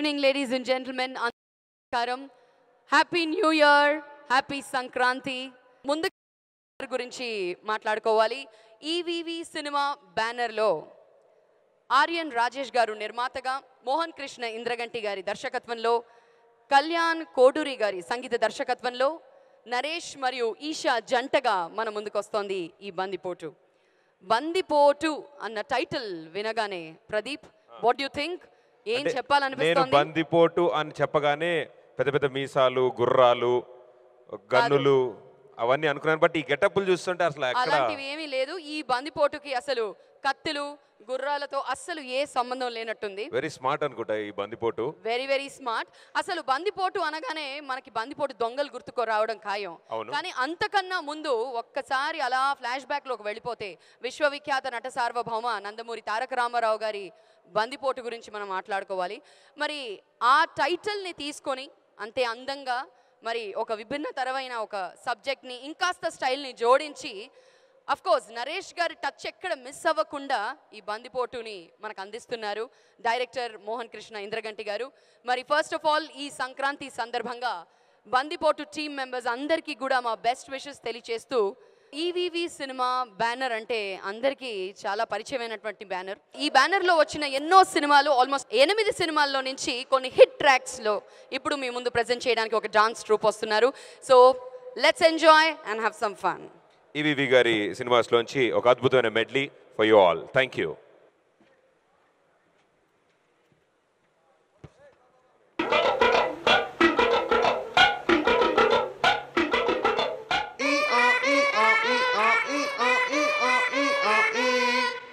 Evening, ladies and gentlemen. Namaskaram. Happy New Year. Happy Sankranti. ముందు గురించి మాట్లాడుకోవాలి. EVV cinema బ్యానర్లో ఆర్యన్ రాజేష్ గారు నిర్మాతగా, మోహన్ కృష్ణ ఇంద్రగంటి గారి దర్శకత్వంలో, కళ్యాణ్ కోడూరి గారి సంగీత దర్శకత్వంలో నరేష్ మరియు ఈషా జంటగా మన ముందుకు వస్తోంది ఈ బందిపోటు. బందిపోటు అన్న టైటిల్ వినగానే ప్రదీప్, వాట్ యు థింక్? ఏం చెప్పాలనిపిస్తోంది? బందిపోటు అని చెప్పగానే పెద్ద పెద్ద మీసాలు, గుర్రాలు, గన్నులు అవన్నీ అనుకున్నాను. బట్ ఈ గెటప్లు చూస్తుంటే అసలు అలాంటివి ఏమీ లేదు. ఈ బందిపోటుకి అసలు కత్తులు, గుర్రాలతో అస్సలు ఏ సంబంధం లేనట్టుంది. వెరీ స్మార్ట్ అనుకుంటా ఈ బందిపోటు. Very very smart. అసలు బందిపోటు అనగానే మనకి బందిపోటు దొంగలు గుర్తుకు రావడం ఖాయం. కానీ అంతకన్నా ముందు ఒక్కసారి అలా ఫ్లాష్ బ్యాక్ లోకి వెళ్ళిపోతే విశ్వవిఖ్యాత నట సార్వభౌమ నందమూరి తారక రామారావు గారి బందిపోటు గురించి మనం మాట్లాడుకోవాలి. మరి ఆ టైటిల్ని తీసుకొని అంతే అందంగా మరి ఒక విభిన్న తరమైన ఒక సబ్జెక్ట్ని ఇంకాస్త స్టైల్ని జోడించి అఫ్ కోర్స్ నరేష్ గారి టచ్ ఎక్కడ మిస్ అవ్వకుండా ఈ బందిపోటుని మనకు అందిస్తున్నారు డైరెక్టర్ మోహన్ కృష్ణ ఇంద్రగంటి గారు. మరి ఫస్ట్ ఆఫ్ ఆల్ ఈ సంక్రాంతి సందర్భంగా బందిపోటు టీమ్ మెంబర్స్ అందరికీ కూడా మా బెస్ట్ విషెస్ తెలియచేస్తూ, ఈవీవి సినిమా బ్యానర్ అంటే అందరికీ చాలా పరిచయమైనటువంటి బ్యానర్. ఈ బ్యానర్లో వచ్చిన ఎన్నో సినిమాలు, ఆల్మోస్ట్ 8 సినిమాల్లో నుంచి కొన్ని హిట్ ట్రాక్స్లో ఇప్పుడు మీ ముందు ప్రజెంట్ చేయడానికి ఒక డాన్స్ ట్రూప్ వస్తున్నారు. So let's enjoy and have some fun. EVV గారి సినిమాస్లోంచి ఒక అద్భుతమైన medley for you all. Thank you.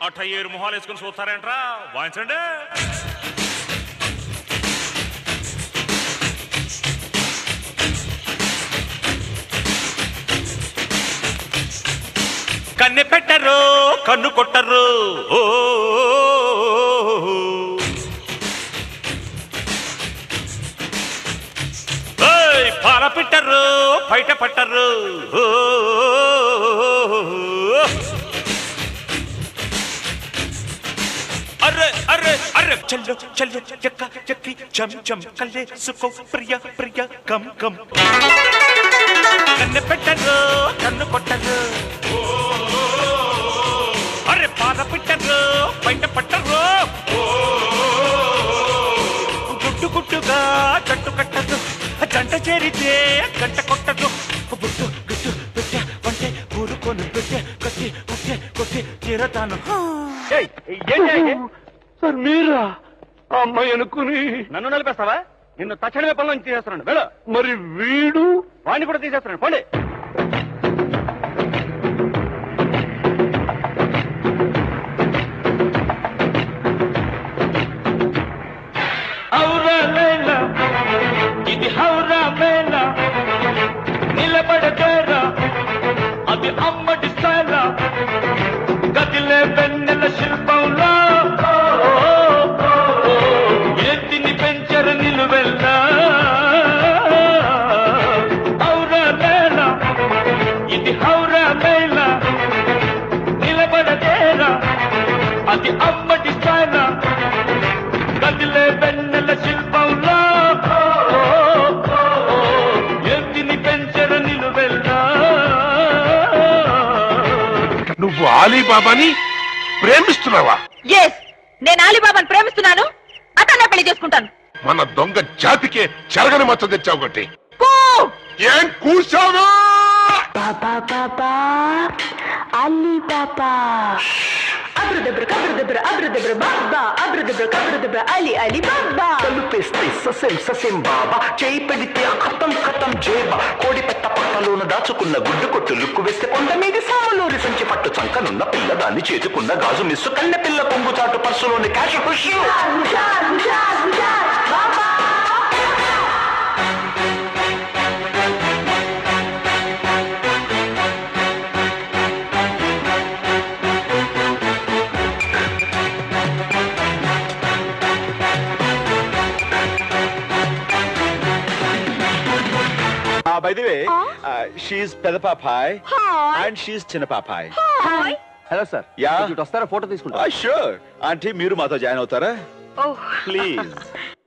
అట్టయ్యేరు మొహాలు వేసుకుని చూస్తారేంట్రా? వాయించండి. కన్నె పెట్టరు, కన్ను కొట్టరు, ఓ పాల పెట్టరు, బయట పట్టరు, అర్రే అర్రే అర్రే చల్లో చల్లో చెక్క చెక్కి చం చం కల్లే సుకో ప్రియ ప్రియ కం కం. కన్నె పెట్టరు, కన్ను కొట్టరు, అరే పాల పెట్టరు, బయట పట్టరు, గుట్టు గుట్టుగా జట్టు కట్టరు, జంట చేరితే గంట కొట్టరు, గుట్టు గుట్టు పెట్టే వంటే ఊరుకొని పెట్టే కొట్టి కొట్టే కొట్టి తీరతాను. సార్ మీరా? ఆ అమ్మాయి అనుకుని నన్ను నలిపేస్తావా? నిన్ను తక్షణమే పనుల నుంచి తీసేస్తున్నాను. వెళ్ళు. మరి వీడు? వాడిని కూడా తీసేస్తున్నాను. పోండి. ఔరా లైలా, ఇది హౌరా మేళా, నిలబడదేరా అది అమ్మడి స్థాయిలా, గదిలే వెన్నెల శిల్పంలో ఎత్తిని పెంచర నిలువెల్లా. ఔరా మేళా, ఇది హౌరా మేళా, నిలబడదేరా అది అమ్మడి స్థాయిలా, గదిలే వెన్నెల శిల్పంలో ఎత్తిని పెంచర నిలువెల్లా. నువ్వు ఆలీబాబాని ప్రేమిస్తున్నావా? ఎస్, నేను ఆలీబాబాని ప్రేమిస్తున్నాను. అతన్నే పెళ్లి చేసుకుంటాను. మన దొంగ జాతికే చెరగని మచ్చ తెచ్చావు ఒకటి. ఏం కూర్చావా? బాబా బాబా అలీబాబా, అబ్రదబ్ర కబ్రదబ్ర అబ్రదబ్ర బాబా, అబ్రదబ్ర కబ్రదబ్ర అలీ అలీ బాబా. తలుపేస్తే ససేం ససేం బాబా, చేయి పెడితే ఖతం ఖతం జేబా, కోడి పెట్ట పట్టలోన దాచుకున్న గుడ్డు కొట్టు లుక్కు వేస్తే కొండ మీద సామలూరి సంచి పట్టు చంకనున్న పిల్ల, దాన్ని చేతుకున్న గాజు మిస్సు, కన్నె పిల్ల కొంగు చాటు పర్సులోని క్యాష్ ఖుషి. By the way, she's Peda Papai and she's Chinna Papai. Hi. Hello sir. Yeah. Wastara photo తీసుకుంటా. Sure. Auntie మీరు మాతో జాయిన్ అవుతారా? Oh. Please.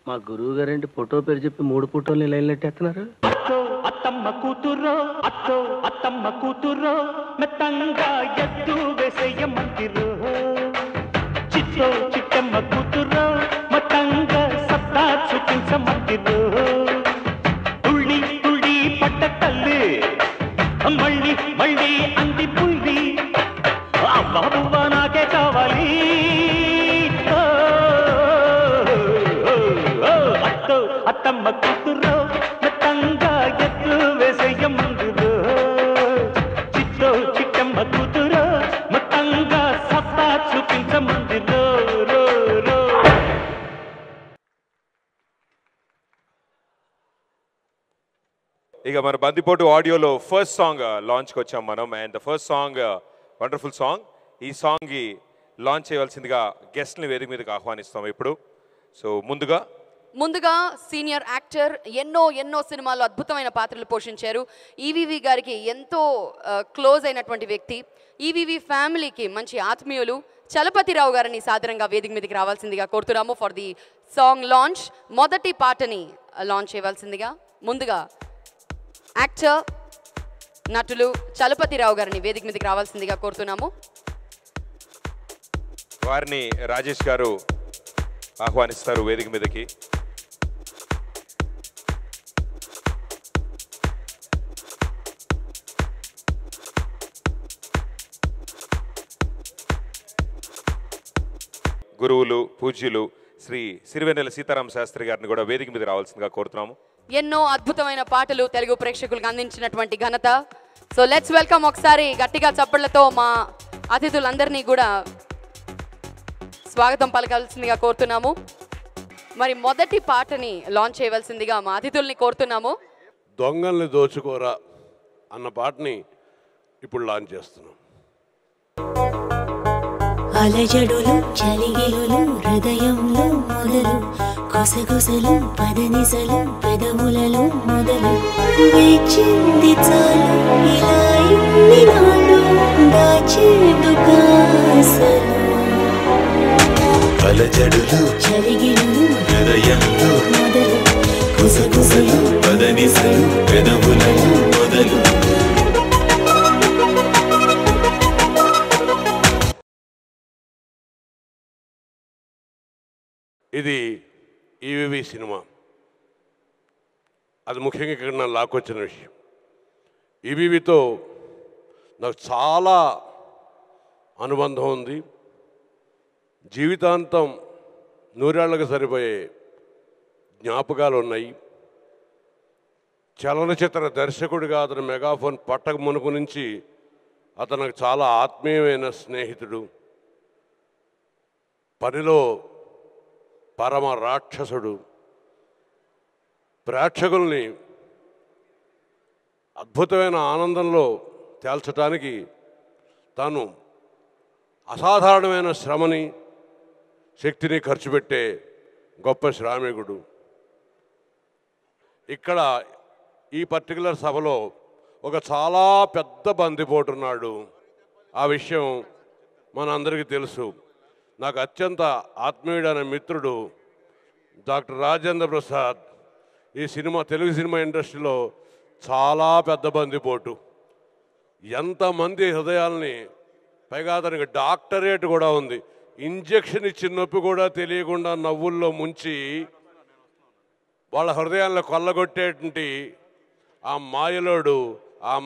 మా గురువు గారేంటి ఫోటో పేరు చెప్పి 3 ఫోటోలు లైన్ లెట్టేస్తున్నారు. అత్తమ్మ కూతురో అత్తమ్మ కూతురో మెత్తంగా ఎత్తు వేసేయమంతిరో చిట్టో చిట్టమ్మ కూతురో మతంగా సత్తా చూపించమంతిరో తుళ్ళి తుళ్ళి పట్ట తల్లి మళ్ళీ మళ్ళీ అంది పుల్లి బాబువ్వ నాకే కావాలి అత్తమ్మ కూతురో మెత్తంగా ఎత్తు వేసేయమందురో చిట్టో చిట్టమ్మ కూతురో మెత్తంగా సత్తా చూపించమందురో రో రో. ఇక మన బందిపోటు ఆడియోలో ఫస్ట్ సాంగ్ లాంచ్కి వచ్చాం మనం. And the first song wonderful song. ఈ సాంగ్కి లాంచ్ చేయవలసిందిగా గెస్ట్ని వేదిక మీదకి ఆహ్వానిస్తాం ఇప్పుడు. సో ముందుగా సీనియర్ యాక్టర్, ఎన్నో సినిమాల్లో అద్భుతమైన పాత్రలు పోషించారు. ఈవీవి గారికి ఎంతో క్లోజ్ అయినటువంటి వ్యక్తి, ఈవీవి ఫ్యామిలీకి మంచి ఆత్మీయులు చలపతిరావు గారిని సాదరంగా వేదిక మీదకి రావాల్సిందిగా కోరుతున్నాము ఫర్ ది సాంగ్ లాంచ్. మొదటి పాటని లాంచ్ చేయవలసిందిగా ముందుగా యాక్టర్, నటులు చలపతిరావు గారిని వేదిక మీదకి రావాల్సిందిగా కోరుతున్నాము. వారిని రాజేష్ గారు ఆహ్వానిస్తారు వేదిక మీదకి. గురువులు, పూజ్యులు శ్రీ సిరివెన్నెల సీతారామ శాస్త్రి గారిని కూడా వేదిక మీద రావాల్సిందిగా కోరుతున్నాము. ఎన్నో అద్భుతమైన పాటలు తెలుగు ప్రేక్షకులకు అందించినటువంటి ఘనత. సో లెట్స్ వెల్కమ్ ఒకసారి గట్టిగా చప్పట్లతో మా అతిథులందరినీ కూడా స్వాగతం పలకాల్సిందిగా కోరుతున్నాము. మరి మొదటి పాటని లాంచ్ చేయవలసిందిగా మా అతిథుల్ని కోరుతున్నాము. దొంగల్ని దోచుకోరా అన్న పాటని ఇప్పుడు లాంచ్ చేస్తున్నాం. అలజడులు చలిగిలులు హృదయంలో మొదలు కొసగొసలు పదనిసలు పెదవులలో మొదలు వేచింది చాలు ఇలా ఇన్ని నాడు దాచేదు కాసలు అలజడులు చలిగిలులు హృదయంలో మొదలు కొసగొసలు పదనిసలు పెదవులలో మొదలు. ఇది ఈవీవి సినిమా. అది ముఖ్యంగా ఇక్కడ నాకు లాక్కొచ్చిన విషయం. ఈవీవితో నాకు చాలా అనుబంధం ఉంది. జీవితాంతం 100 ఏళ్లకు సరిపోయే జ్ఞాపకాలు ఉన్నాయి. చలనచిత్ర దర్శకుడిగా అతను మెగాఫోన్ పట్టక మునుపు నుంచి అతనికి చాలా ఆత్మీయమైన స్నేహితుడు, పనిలో పరమ రాక్షసుడు. ప్రేక్షకుల్ని అద్భుతమైన ఆనందంలో తేల్చడానికి తాను అసాధారణమైన శ్రమని శక్తిని ఖర్చు పెట్టే గొప్ప శ్రామికుడు. ఇక్కడ ఈ పర్టికులర్ సభలో ఒక చాలా పెద్ద బందిపోటున్నాడు. ఆ విషయం మనందరికీ తెలుసు. నాకు అత్యంత ఆత్మీయుడైన మిత్రుడు డాక్టర్ రాజేంద్ర ప్రసాద్ ఈ తెలుగు సినిమా ఇండస్ట్రీలో చాలా పెద్ద బందిపోటు. ఎంతమంది హృదయాల్ని, పైగా అతనికి డాక్టరేట్ కూడా ఉంది. ఇంజెక్షన్ ఇచ్చిన నొప్పి కూడా తెలియకుండా నవ్వుల్లో ముంచి వాళ్ళ హృదయాలను కొల్లగొట్టేటువంటి ఆ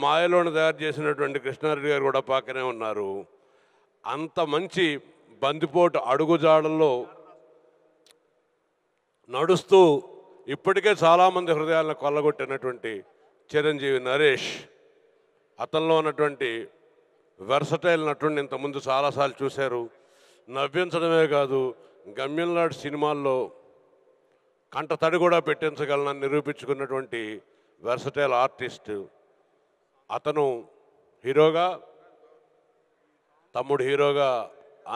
మాయలోని తయారు చేసినటువంటి కృష్ణారెడ్డి గారు కూడా పక్కనే ఉన్నారు. అంత మంచి బందిపోటు అడుగుజాడల్లో నడుస్తూ ఇప్పటికే చాలామంది హృదయాలను కొల్లగొట్టినటువంటి చిరంజీవి నరేష్, అతనిలో ఉన్నటువంటి వెర్సటైల్ నటుడిని ఇంతకుముందు చాలాసార్లు చూశారు. నవ్వించడమే కాదు, గమ్యం లాంటి సినిమాల్లో కంట తడి కూడా పెట్టించగలనని నిరూపించుకున్నటువంటి వెర్సటైల్ ఆర్టిస్ట్. అతను హీరోగా, తమ్ముడు హీరోగా,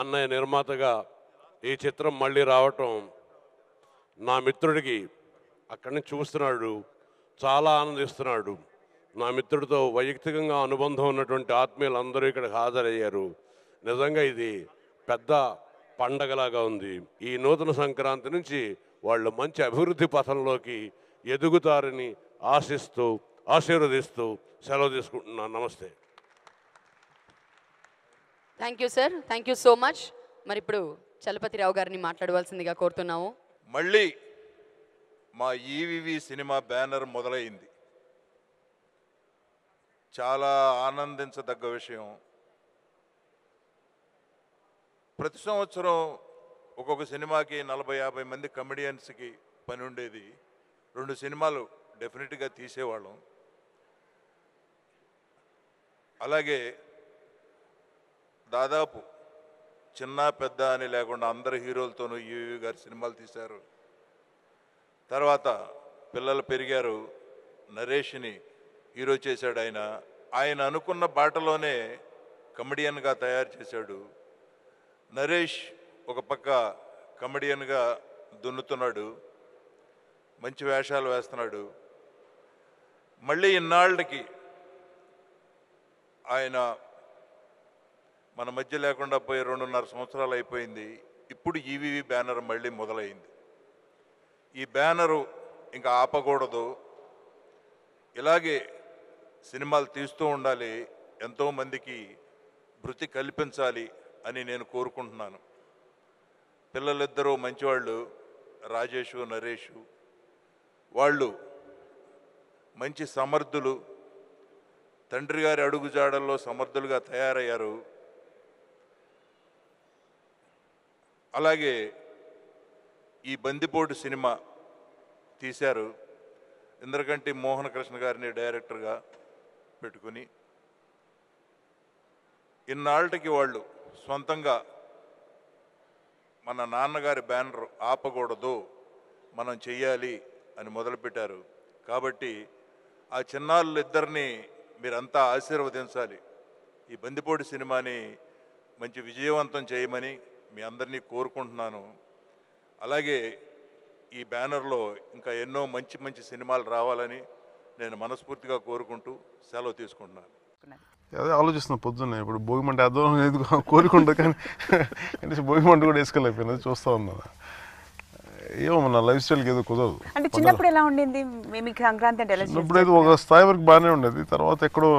అన్నయ్య నిర్మాతగా ఈ చిత్రం మళ్ళీ రావటం నా మిత్రుడికి అక్కడి నుంచి చూస్తున్నాడు, చాలా ఆనందిస్తున్నాడు. నా మిత్రుడితో వైయక్తికంగా అనుబంధం ఉన్నటువంటి ఆత్మీయులు అందరూ ఇక్కడ హాజరయ్యారు. నిజంగా ఇది పెద్ద పండగలాగా ఉంది. ఈ నూతన సంక్రాంతి నుంచి వాళ్ళు మంచి అభివృద్ధి పథంలోకి ఎదుగుతారని ఆశిస్తూ ఆశీర్వదిస్తూ సెలవు తీసుకుంటున్నాను. నమస్తే. Thank you sir, thank you so much. మరి ఇప్పుడు చలపతిరావు గారిని మాట్లాడవలసిందిగా కోరుతున్నాము. మళ్ళీ మా ఈవివి సినిమా బ్యానర్ మొదలైంది. చాలా ఆనందించదగ్గ విషయం. ప్రతి సంవత్సరం ఒక్కొక్క సినిమాకి 40-50 మంది కమెడియన్స్కి పని ఉండేది. 2 సినిమాలు డెఫినెట్గా తీసేవాళ్ళం. అలాగే దాదాపు చిన్న పెద్ద అని లేకుండా అందరు హీరోలతోనూ ఈవి గారు సినిమాలు తీశారు. తర్వాత పిల్లలు పెరిగారు, నరేష్ని హీరో చేశాడు. ఆయన అనుకున్న బాటలోనే కమెడియన్గా తయారు చేశాడు. నరేష్ ఒక పక్క కమెడియన్గా దున్నుతున్నాడు, మంచి వేషాలు వేస్తున్నాడు. మళ్ళీ ఇన్నాళ్ళకి ఆయన మన మధ్య లేకుండా పోయి 2.5 సంవత్సరాలు అయిపోయింది. ఇప్పుడు ఈవీవి బ్యానర్ మళ్ళీ మొదలైంది. ఈ బ్యానరు ఇంకా ఆపకూడదు, ఇలాగే సినిమాలు తీస్తూ ఉండాలి, ఎంతోమందికి భృతి కల్పించాలి అని నేను కోరుకుంటున్నాను. పిల్లలిద్దరూ మంచివాళ్ళు, రాజేషు నరేషు. వాళ్ళు మంచి సమర్థులు, తండ్రి గారి అడుగుజాడల్లో సమర్థులుగా తయారయ్యారు. అలాగే ఈ బందిపోటు సినిమా తీశారు. ఇంద్రకంటి మోహన కృష్ణ గారిని డైరెక్టర్గా పెట్టుకుని ఇన్నాళ్ళకి వాళ్ళు సొంతంగా మన నాన్నగారి బ్యానర్ ఆపకూడదు, మనం చెయ్యాలి అని మొదలుపెట్టారు. కాబట్టి ఆ చిన్నాళ్ళిద్దరినీ మీరంతా ఆశీర్వదించాలి. ఈ బందిపోటు సినిమాని మంచి విజయవంతం చేయమని మీ అందరినీ కోరుకుంటున్నాను. అలాగే ఈ బ్యానర్లో ఇంకా ఎన్నో మంచి మంచి సినిమాలు రావాలని నేను మనస్ఫూర్తిగా కోరుకుంటూ సెలవు తీసుకుంటున్నాను. అదే ఆలోచిస్తున్నాను పొద్దున్నే. ఇప్పుడు భోగిమంట వేద్దాం ఏది కోరుకుంటా, కానీ కనీసం భోగిమంట కూడా వేసుకోలేకపోయినది చూస్తూ ఉన్నాను. ఏమో మన లైఫ్ స్టైల్కి ఏదో కుదరదు. అంటే చిన్నప్పుడు ఎలా ఉండింది మీకు సంక్రాంతి అంటే? చిన్నప్పుడు ఏదో ఒక స్థాయి వరకు బాగానే ఉండేది, తర్వాత ఎక్కడో